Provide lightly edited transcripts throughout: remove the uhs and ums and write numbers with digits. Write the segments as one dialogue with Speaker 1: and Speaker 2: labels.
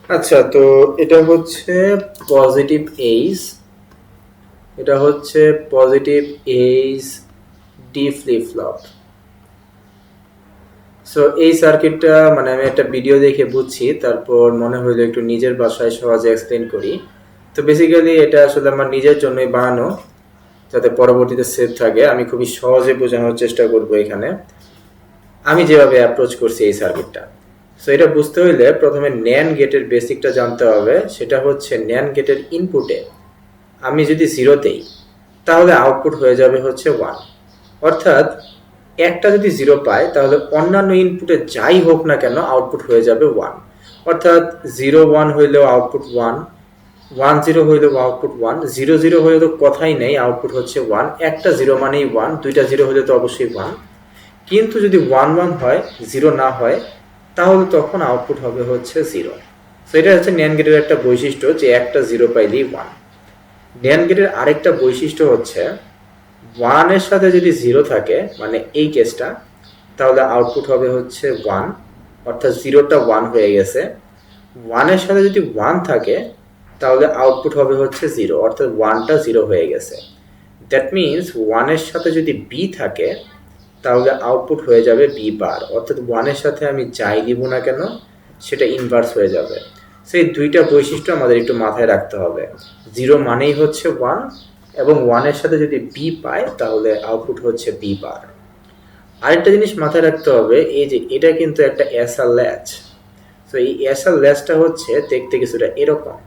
Speaker 1: আচ্ছা, তো এটা হচ্ছে পজিটিভ এইচ, এটা হচ্ছে positive H D flip flop. So এই সার্কিটটা মানে আমি একটা ভিডিও দেখে বুঝছি, তারপর মনে হইলো একটু নিজের ভাষায় সহজে এক্সপ্লেন করি। তো বেসিক্যালি এটা আসলে আমার নিজের জন্যই বানানো, যাতে পরবর্তীতে সেভ থাকে। আমি খুবই সহজে বোঝানোর চেষ্টা করব এখানে আমি যেভাবে অ্যাপ্রোচ করছি এই সার্কিটটা। সো এটা বুঝতে হইলে প্রথমে ন্যান্ড গেটের বেসিকটা জানতে হবে। সেটা হচ্ছে ন্যান্ড গেটের ইনপুটে আমি যদি জিরো দেই, তাহলে আউটপুট হয়ে যাবে হচ্ছে ওয়ান। অর্থাৎ একটা যদি জিরো পায়, তাহলে অন্যান্য ইনপুটে যাই হোক না কেন আউটপুট হয়ে যাবে ওয়ান। অর্থাৎ জিরো ওয়ান হইলেও আউটপুট ওয়ান, ওয়ান জিরো হইলেও আউটপুট ওয়ান, জিরো জিরো হইলে তো কথাই নেই, আউটপুট হচ্ছে ওয়ান। একটা জিরো মানেই ওয়ান, দুইটা জিরো হলে তো অবশ্যই ওয়ান। কিন্তু যদি ওয়ান ওয়ান হয়, জিরো না হয়, তাহলে তখন আউটপুট হবে হচ্ছে জিরো। সো এটা হচ্ছে ন্যান্ড গেটের একটা বৈশিষ্ট্য, যে একটা জিরো পাইলেই ওয়ান। ন্যান্ড গেটের আরেকটা বৈশিষ্ট্য হচ্ছে ওয়ানের সাথে যদি জিরো থাকে, মানে এই কেসটা, তাহলে আউটপুট হবে হচ্ছে ওয়ান। অর্থাৎ জিরোটা ওয়ান হয়ে গেছে। ওয়ানের সাথে যদি ওয়ান থাকে, তাহলে আউটপুট হবে হচ্ছে জিরো, অর্থাৎ ওয়ানটা জিরো হয়ে গেছে। দ্যাট মিনস ওয়ানের সাথে যদি বি থাকে, তাহলে আউটপুট হয়ে যাবে বি বার। অর্থাৎ ওয়ানের সাথে আমি যাই দিব না কেন, সেটা ইনভার্স হয়ে যাবে। সেই দুইটা বৈশিষ্ট্য আমাদের একটু মাথায় রাখতে হবে। জিরো মানেই হচ্ছে ওয়ান, এবং ওয়ানের সাথে যদি বি পায়, তাহলে আউটপুট হচ্ছে বি বার। আরেকটা জিনিস মাথায় রাখতে হবে, এই যে এটা কিন্তু একটা এসআর ল্যাচ। তো এই এসআর ল্যাচটা হচ্ছে দেখতে কিছুটা এরকম।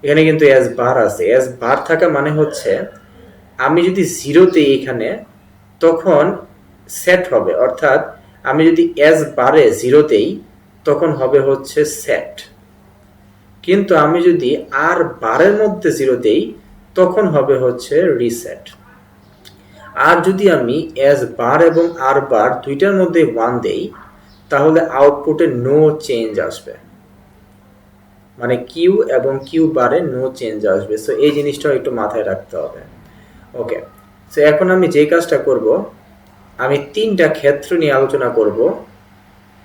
Speaker 1: এখানে কিন্তু এস বার আছে। এস বার থাকা মানে হচ্ছে আমি যদি জিরোতে এখানে, তখন সেট হবে। অর্থাৎ আমি যদি এস বারে জিরোতেই, তখন হবে হচ্ছে সেট। কিন্তু আমি যদি আর বারের মধ্যে জিরো দেই, তখন হবে হচ্ছে রিসেট। আর যদি আমি এস বার এবং আর বার দুইটার মধ্যে ওয়ান দেই, তাহলে আউটপুটে নো চেঞ্জ আসবে। মানে কিউ এবং কিউ বারে নো চেঞ্জ আসবে। সো এই জিনিসটাও একটু মাথায় রাখতে হবে। ওকে, সো এখন আমি যে কাজটা করব, আমি তিনটা ক্ষেত্র নিয়ে আলোচনা করব।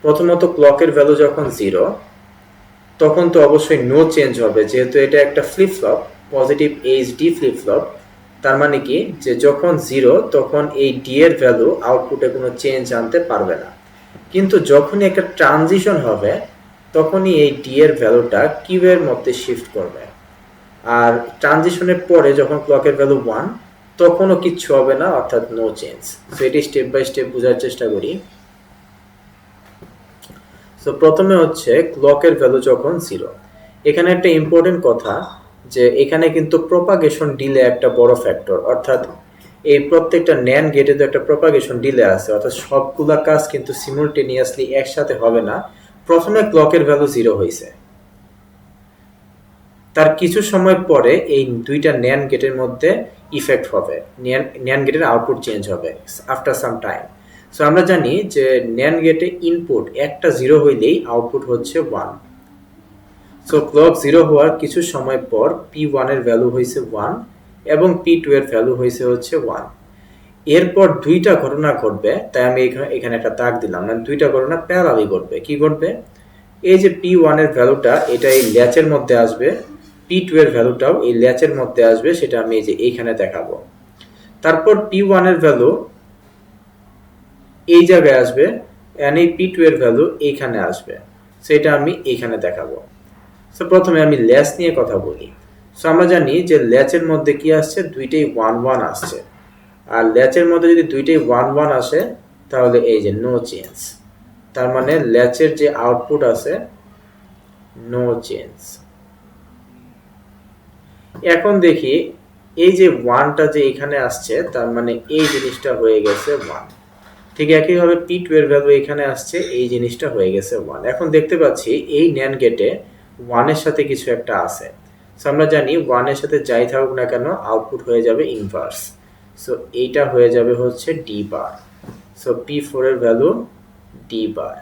Speaker 1: প্রথমত ক্লকের ভ্যালু যখন জিরো, তখন তো অবশ্যই নো চেঞ্জ হবে, যেহেতু এটা একটা flip flop, positive H D flip flop. তার মানে কি, যে যখন জিরো, তখন এই ডি এর ভ্যালু আউটপুটে কোনো চেঞ্জ আনতে পারবে না। কিন্তু যখনই একটা ট্রানজিশন হবে, তখনই এই ডি এর ভ্যালুটা কিউ এর মধ্যে শিফট করবে। আর ট্রানজিশনের পরে যখন ক্লকের ভ্যালু ওয়ান, তখনও কিচ্ছু হবে না, অর্থাৎ নো চেঞ্জ। সো এটি স্টেপ বাই স্টেপ বোঝার চেষ্টা করি। সো প্রথমে হচ্ছে ক্লকের ভ্যালু যখন জিরো। এখানে একটা ইম্পর্টেন্ট কথা, যে এখানে কিন্তু প্রপাগেশন ডিলে একটা বড় ফ্যাক্টর। অর্থাৎ এই প্রত্যেকটা ন্যান্ড গেটে তো একটা প্রপাগেশন ডিলে আছে, অর্থাৎ সবগুলা কাজ কিন্তু সিমুলটেনিয়াসলি একসাথে হবে না। প্রথমে ক্লকের ভ্যালু জিরো হয়েছে, তার কিছু সময় পরে এই দুইটা ন্যান্ড গেটের মধ্যে ইফেক্ট হবে, ন্যান্ড গেটের আউটপুট চেঞ্জ হবে আফটার সাম টাইম। সো আমরা জানি যে ন্যান্ড গেটে ইনপুট একটা জিরো হইলেই আউটপুট হচ্ছে ওয়ান। সো ক্লক জিরো হওয়ার কিছু সময় পর পি ওয়ানের ভ্যালু হয়েছে ওয়ান, এবং পি টু এর ভ্যালু হয়েছে হচ্ছে ওয়ান। এরপর দুইটা ঘটনা ঘটবে, তাই আমি এখানে একটা দাগ দিলাম, মানে দুইটা ঘটনা প্যারালালি ঘটবে। কি ঘটবে? এই যে পি ওয়ানের ভ্যালুটা, এটা এই ল্যাচের মধ্যে আসবে, পি টু এর ভ্যালুটাও এই ল্যাচের মধ্যে আসবে, সেটা আমি এই যে এইখানে দেখাবো। তারপর পি ওয়ানের ভ্যালু এই জায়গায় আসবে, এন্ড এই পি টু এর ভ্যালু এইখানে আসবে, সেটা আমি এইখানে দেখাবো। সো প্রথমে আমি ল্যাচ নিয়ে কথা বলি। সো আমরা জানি যে ল্যাচের মধ্যে কি আসছে, দুইটাই ওয়ান ওয়ান আসছে। আর ল্যাচের মধ্যে যদি দুইটাই ওয়ান ওয়ান আসে, তাহলে এই যে নো চেঞ্জ। তার মানে ল্যাচের যে আউটপুট আছে, নো চেঞ্জ। এখন দেখি এই যে ওয়ানটা যে এখানে আসছে, তার মানে এই জিনিসটা হয়ে গেছে ওয়ান। ঠিক একইভাবে পি টু এর ভ্যালু এখানে আসছে, এই জিনিসটা হয়ে গেছে ওয়ান। এখন দেখতে পাচ্ছি এই ন্যান্ড গেটে ওয়ানের সাথে কিছু একটা আছে। সো আমরা জানি ওয়ানের সাথে যাই থাকুক না কেন, আউটপুট হয়ে যাবে ইনভার্স। সো এইটা হয়ে যাবে হচ্ছে ডি বার। সো পি ফোর এর ভ্যালু ডি বার।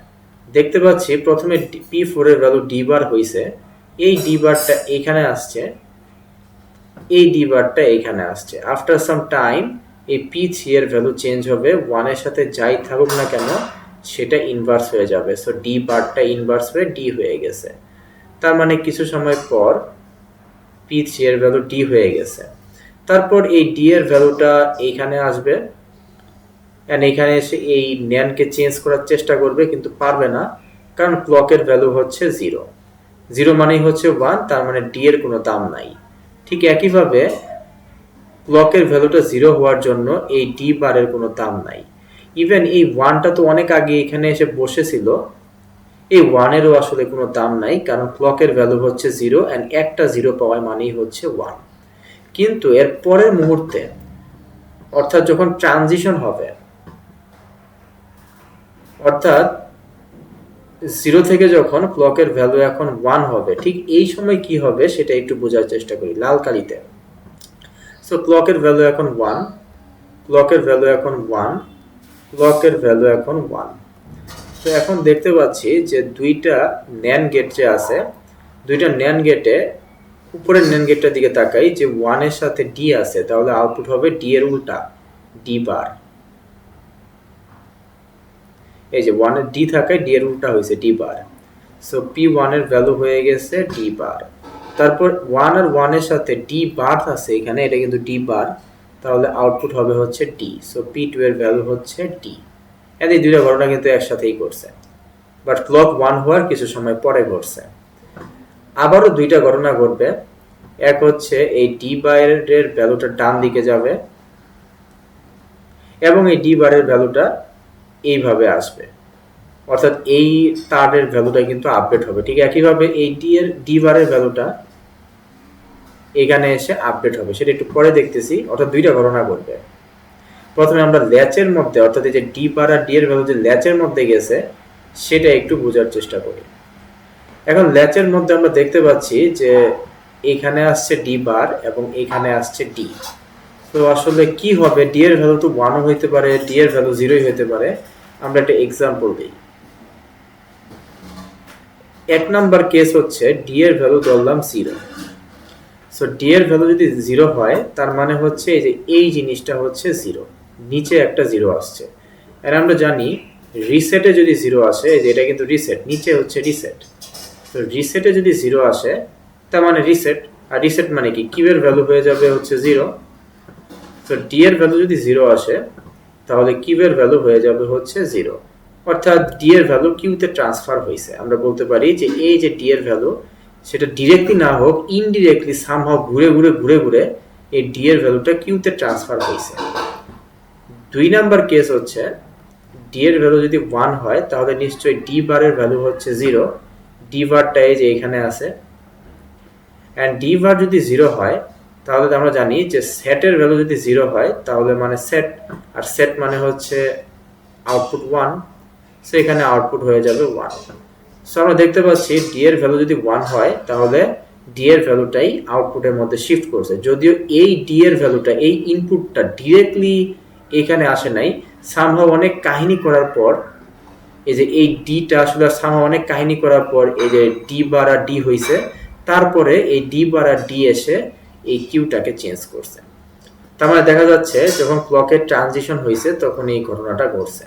Speaker 1: দেখতে পাচ্ছি প্রথমে পি ফোর এর ভ্যালু ডি বার হয়েছে, এই ডি বারটা এখানে আসছে, এই ডি বারটা এখানে আসছে। আফটার সাম টাইম এই পি থ্রি এর ভ্যালু চেঞ্জ হবে, ওয়ানের সাথে যাই থাকুক না কেন সেটা ইনভার্স হয়ে যাবে। সো ডি বারটা ইনভার্স হয়ে ডি হয়ে গেছে, তার মানে কিছু সময় পর P3 এর ভ্যালু ডি হয়ে গেছে। তারপর এই ডি এর ভ্যালুটা এইখানে আসবে, এন্ড এখানে এসে এই ন্যানকে চেঞ্জ করার চেষ্টা করবে, কিন্তু পারবে না, কারণ ক্লকের ভ্যালু হচ্ছে 0। 0 মানেই হচ্ছে 1, তার মানে ডি এর কোনো দাম নাই। ঠিক একইভাবে ক্লকের ভ্যালুটা 0 হওয়ার জন্য এই ডি বারের কোনো দাম নাই। ইভেন এই 1টা তো অনেক আগে এখানে এসে বসেছিল, এই 1-এরও আসলে কোনো দাম নাই, কারণ ক্লকের ভ্যালু হচ্ছে 0, এন্ড একটা 0 পাওয়া মানেই হচ্ছে 1। কিন্তু এর পরের মুহূর্তে, অর্থাৎ যখন ট্রানজিশন হবে, অর্থাৎ 0 থেকে যখন ক্লকের ভ্যালু এখন 1 হবে, ঠিক এই সময় কি হবে সেটা একটু বোঝার চেষ্টা করি লাল কালিতে। সো ক্লকের ভ্যালু এখন 1, ক্লকের ভ্যালু এখন 1, ক্লকের ভ্যালু এখন 1। তো এখন দেখতে পাচ্ছি যে দুইটা ন্যান্ড গেট যে আছে, দুইটা ন্যান্ড গেটে, উপরের ন্যান্ড গেটটার দিকে তাকাই, যে 1 এর সাথে ডি আছে, তাহলে আউটপুট হবে ডি এর উল্টা, ডি বার। এই যে 1 এর ডি থাকায় ডি এর উল্টা হয়েছে ডি বার। সো P1 এর ভ্যালু হয়ে গেছে ডি বার। তারপর 1 আর 1 এর সাথে ডি বার আছে এখানে, এটা কিন্তু ডি বার, তাহলে আউটপুট হবে হচ্ছে ডি। সো P2 এর ভ্যালু হচ্ছে ডি। এই দুইটা ঘটনা কিন্তু একসাথেই করছে, বাট ক্লক 1 হওয়ার কিছু সময় পরে ঘটছে। আবারও দুইটা ঘটনা ঘটবে। এক হচ্ছে এই ডি বারের ভ্যালুটা ডান দিকে যাবে, এবং এই ডি বারের ভ্যালুটা এইভাবে আসবে, অর্থাৎ এই তারের ভ্যালুটা কিন্তু আপডেট হবে। ঠিক একইভাবে এই ডি বারের ভ্যালুটা এখানে এসে আপডেট হবে, সেটা একটু পরে দেখতেছি। অর্থাৎ দুইটা ঘটনা ঘটবে। প্রথমে আমরা ল্যাচের মধ্যে, অর্থাৎ এই যে ডি বার আর ডি এর ভ্যালু যে ল্যাচের মধ্যে গেছে সেটা একটু বোঝার চেষ্টা করি। এখন ল্যাচের মধ্যে আমরা দেখতে পাচ্ছি যে এখানে আসছে ডি বার এবং এখানে আসছে ডি। তো আসলে কি হবে, ডি এর ভ্যালু তো 1ও হইতে পারে, ডি এর ভ্যালু 0ই হইতে পারে। আমরা একটা এক্সাম্পল দিই। এক নাম্বার কেস হচ্ছে ডি এর ভ্যালু ধরলাম 0। সো ডি এর ভ্যালু যদি 0 হয়, তার মানে হচ্ছে এই যে এই জিনিসটা হচ্ছে 0, নিচে একটা 0 আসছে। আর আমরা জানি রিসেটে যদি 0 আসে, এই যে এটা কিন্তু রিসেট, নিচে হচ্ছে রিসেট। তো রিসেটে যদি 0 আসে, তার মানে রিসেট, আর রিসেট মানে কি, কিউ এর ভ্যালু হয়ে যাবে হচ্ছে 0। তো ডি এর ভ্যালু যদি 0 আসে, তাহলে কিউ এর ভ্যালু হয়ে যাবে হচ্ছে 0, অর্থাৎ ডি এর ভ্যালু কিউতে ট্রান্সফার হয়েছে। আমরা বলতে পারি যে এই যে ডি এর ভ্যালু, সেটা ডিরেক্টলি না হোক, ইনডিরেক্টলি সামহাও ঘুরে ঘুরে ঘুরে ঘুরে এই ডি এর ভ্যালুটা কিউতে ট্রান্সফার হয়েছে। দুই নাম্বার কেস হচ্ছে ডি এর ভ্যালু যদি 1 হয়, তাহলে নিশ্চয়ই ডি বারের ভ্যালু হচ্ছে 0। ডি বারটা এই যে এখানে আছে, এন্ড ডি বার যদি 0 হয়, তাহলে আমরা জানি যে সেটের ভ্যালু যদি 0 হয়, তাহলে মানে সেট, আর সেট মানে হচ্ছে আউটপুট 1। সো এখানে আউটপুট হয়ে যাবে 1। সো আমরা দেখতে পাচ্ছি ডি এর ভ্যালু যদি 1 হয়, তাহলে ডি এর ভ্যালুটাই আউটপুটের মধ্যে শিফট করছে। যদিও এই ডি এর ভ্যালুটা, এই ইনপুটটা ডিরেক্টলি এখানে আসে নাই, সামহাও অনেক কাহিনী করার পর, এই যে এই ডিটা আসলে সামহাও অনেক কাহিনী করার পর এই যে ডি বার আর ডি হয়েছে, তারপরে এই ডি বার আর ডি এসে এই কিউটাকে চেঞ্জ করছে। তার মানে দেখা যাচ্ছে যখন ক্লকের ট্রানজিশন হয়েছে তখন এই ঘটনাটা ঘটছে।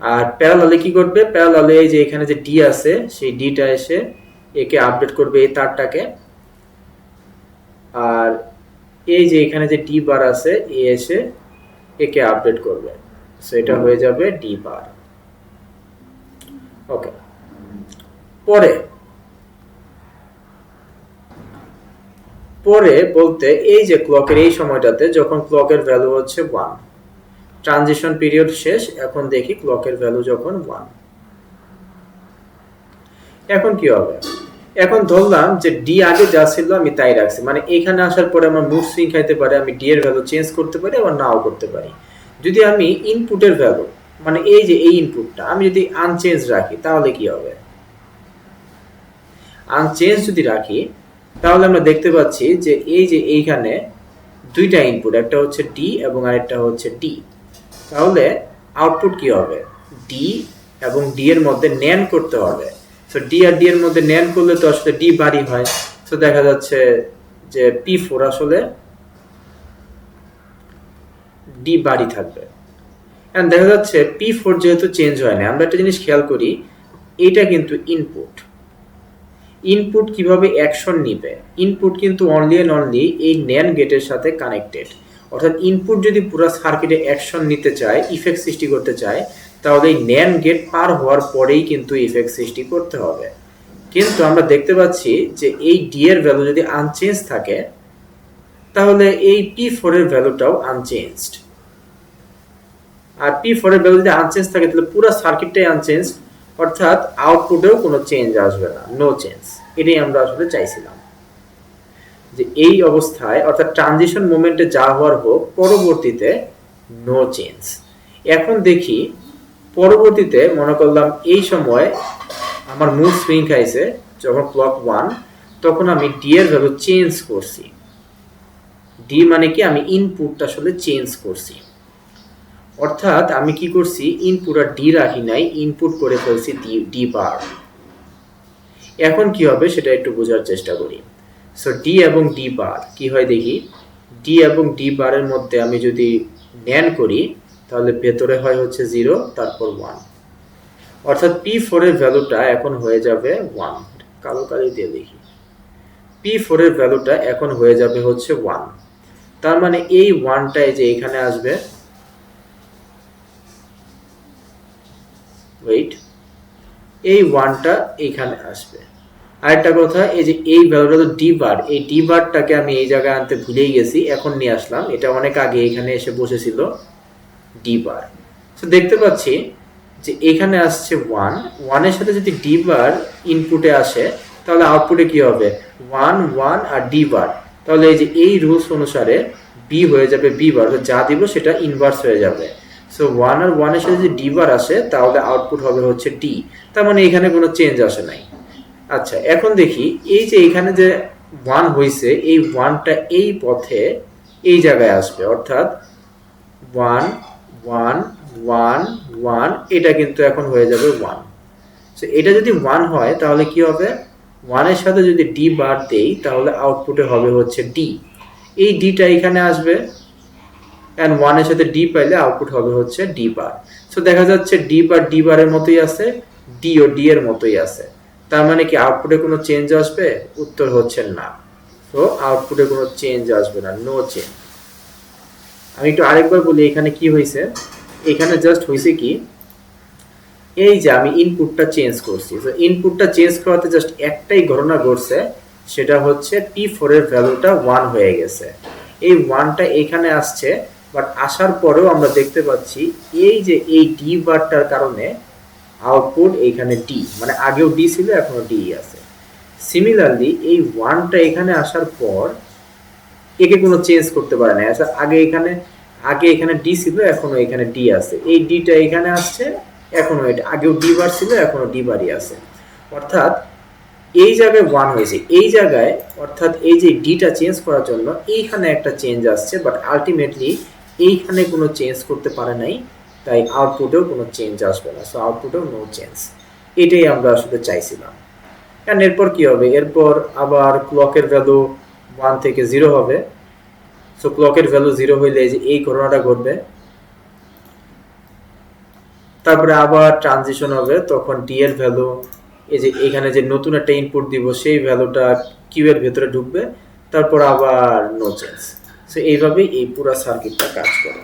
Speaker 1: আর প্যারালালে কি করবে, প্যারালালে এই যে এখানে যে ডি আছে, সেই ডিটা এসে একে আপডেট করবে, এই তারটাকে। আর এই যে এখানে যে ডি বার আছে, এ এসে একে আপডেট করবে। সো এটা হয়ে যাবে ডি বার। ওকে, পরে পরে বলতে এই যে ক্লকের এই সময়টাতে যখন ক্লকের ভ্যালু হচ্ছে 1, ট্রানজিশন পিরিয়ড শেষ, এখন দেখি ক্লকের ভ্যালু যখন 1, এখন কি হবে। এখন ধরলাম যে ডি আগে যা ছিল আমি তাই রাখছি, মানে এখানে আসার পরে আমার মুড সুইং খাইতে পারে, আমি ডি এর ভ্যালু চেঞ্জ করতে পারি, আবার নাও করতে পারি। যদি আমি ইনপুটের ভ্যালু, মানে এই যে এই ইনপুটটা আমি যদি আনচেঞ্জ রাখি, তাহলে কি হবে। আনচেঞ্জ যদি রাখি, তাহলে আমরা দেখতে পাচ্ছি যে এই যে এইখানে দুইটা ইনপুট, একটা হচ্ছে ডি এবং আরেকটা হচ্ছে ডি। তাহলে আউটপুট কি হবে, ডি এবং ডি এর মধ্যে ন্যান করতে হবে। সো ডি আর ডি এর মধ্যে ন্যান করলে তো আসলে ডি বাড়ি হয়। সো দেখা যাচ্ছে যে P4 আসলে ডি বাড়ি থাকবে। এন্ড দেখা যাচ্ছে P4 যেহেতু চেঞ্জ হয় না, আমরা একটা জিনিস খেয়াল করি, এটা কিন্তু ইনপুট কিভাবে অ্যাকশন নিবে, ইনপুট কিন্তু অনলি এন্ড অনলি এই NAND গেটের সাথে কানেক্টেড। অর্থাৎ ইনপুট যদি পুরো সার্কিটে অ্যাকশন নিতে চায়, ইফেক্ট সৃষ্টি করতে চায়, তাহলে এই NAND গেট পার হওয়ার পরেই কিন্তু ইফেক্ট সৃষ্টি করতে হবে। কিন্তু আমরা দেখতে পাচ্ছি যে এই ডি এর ভ্যালু যদি আনচেঞ্জ থাকে, তাহলে এই P4 এর ভ্যালুটাও আনচেঞ্জড। আর P4 এর ভ্যালু যদি আনচেঞ্জ থাকে তাহলে পুরো সার্কিটটাই আনচেঞ্জ, অর্থাৎ আউটপুটেও কোনো চেঞ্জ আসবে না, নো চেঞ্জ। এটাই আমরা আসলে চাইছিলাম, যে এই অবস্থায় অর্থাৎ ট্রানজিশন মোমেন্টে যা হওয়ার হোক, পরবর্তীতে নো চেঞ্জ। এখন দেখি পরবর্তীতে মনে করলাম এই সময় আমার মুড সুইং খাইছে, যখন ক্লক 1, তখন আমি ডি এর ভ্যালু চেঞ্জ করছি। ডি মানে কি, আমি ইনপুটটা আসলে চেঞ্জ করছি। অর্থাৎ আমি কি করছি, ইনপুট আর ডি রাখি নাই, ইনপুট করে ফেলছি ডি বার। এখন কি হবে সেটা একটু বোঝার চেষ্টা করি। সো ডি এবং ডি বার কি হয় দেখি। ডি এবং ডি বারের মধ্যে আমি যদি NAND করি, তাহলে ভেতরে হয় হচ্ছে 0, তারপর 1। অর্থাৎ P4 এর ভ্যালুটা এখন হয়ে যাবে 1। কালো কালি দিয়ে দেখি, P4 এর ভ্যালুটা এখন হয়ে যাবে হচ্ছে 1। তার মানে এই 1টাই যে এখানে আসবে, ওয়েট, এই 1টা এখানে আসবে। আরেকটা কথা, এই যে এই ভ্যালুটা তো ডি বার, এই ডি বারটাকে আমি এই জায়গায় আনতে ভুলেই গেছি, এখন নিয়ে আসলাম। এটা অনেক আগে এখানে এসে বসেছিল ডি বার। তো দেখতে পাচ্ছি যে এখানে আসছে 1 এর সাথে যদি ডি বার ইনপুটে আসে, তাহলে আউটপুটে কি হবে, 1 1 আর ডি বার। তাহলে এই যে এই রুলস অনুসারে বি হয়ে যাবে বি বার, যা দিব সেটা ইনভার্স হয়ে যাবে। সো 1 আর 1 এর সাথে যদি ডি বার আসে, তাহলে আউটপুট হবে হচ্ছে ডি। তার মানে এখানে কোনো চেঞ্জ আসে নাই। আচ্ছা, এখন দেখি এই যে এখানে যে 1 হয়েছে, এই 1টা এই পথে এই জায়গায় আসবে, অর্থাৎ 1 1 1 1, এটা কিন্তু এখন হয়ে যাবে 1। সো এটা যদি 1 হয় তাহলে কি হবে, 1 এর সাথে যদি ডি বার দেই, তাহলে আউটপুটে হবে হচ্ছে ডি। এই ডিটা এখানে আসবে, এন্ড 1 এর সাথে ডি পাইলে আউটপুট হবে হচ্ছে ডি বার। সো দেখা যাচ্ছে ডি বার ডি বারের মতোই আছে, ডি ও ডি এর মতোই আছে। তার মানে কি আউটপুটে কোনো চেঞ্জ আসবে? উত্তর হচ্ছে না। সো আউটপুটে কোনো চেঞ্জ আসবে না, নো চেঞ্জ। আমি একটু আরেকবার বলি এখানে কি হয়েছে। এখানে জাস্ট হয়েছে কি, এই যে আমি ইনপুটটা চেঞ্জ করছি। তো ইনপুটটা চেঞ্জ করাতে জাস্ট একটাই ঘটনা ঘটছে, সেটা হচ্ছে P4 এর ভ্যালুটা 1 হয়ে গেছে। এই 1টা এখানে আসছে, বাট আসার পরেও আমরা দেখতে পাচ্ছি এই যে এই ডি বারটার কারণে আউটপুট এইখানে ডি, মানে আগেও ডি ছিল, এখনো ডি আছে। সিমিলারলি এই 1টা এখানে আসার পর একে কোনো চেঞ্জ করতে পারে না। আচ্ছা, আগে এখানে ডি ছিল, এখনো এখানে ডি আছে। এই ডিটা এখানে আসছে, এখনো এটা আগেও ডি বার ছিল, এখনো ডি বারই আছে। অর্থাৎ এই জায়গায় 1 হয়েছে, এই জায়গায়, অর্থাৎ এই যে ডিটা চেঞ্জ করার জন্য এইখানে একটা চেঞ্জ আসছে, বাট আলটিমেটলি এইখানে কোনো চেঞ্জ করতে পারে নাই, তাই আউটপুটেও কোনো চেঞ্জ আসবে না। সো আউটপুটেও নো চেঞ্জ। এটাই আমরা আসলে চাইছিলাম। কারণ এরপর কি হবে, এরপর আবার ক্লকের ভ্যালু 1 থেকে 0 হবে। সো ক্লকের ভ্যালু 0 হইলে যে এই ঘটনাটা ঘটবে। তারপরে আবার ট্রানজিশন হবে, তখন ডি এর ভ্যালু, এই যে এখানে যে নতুন একটা ইনপুট দিব, সেই ভ্যালুটা কিউ এর ভেতরে ঢুকবে, তারপর আবার নো চেঞ্জ। সো এইভাবেই এই পুরো সার্কিটটা কাজ করে।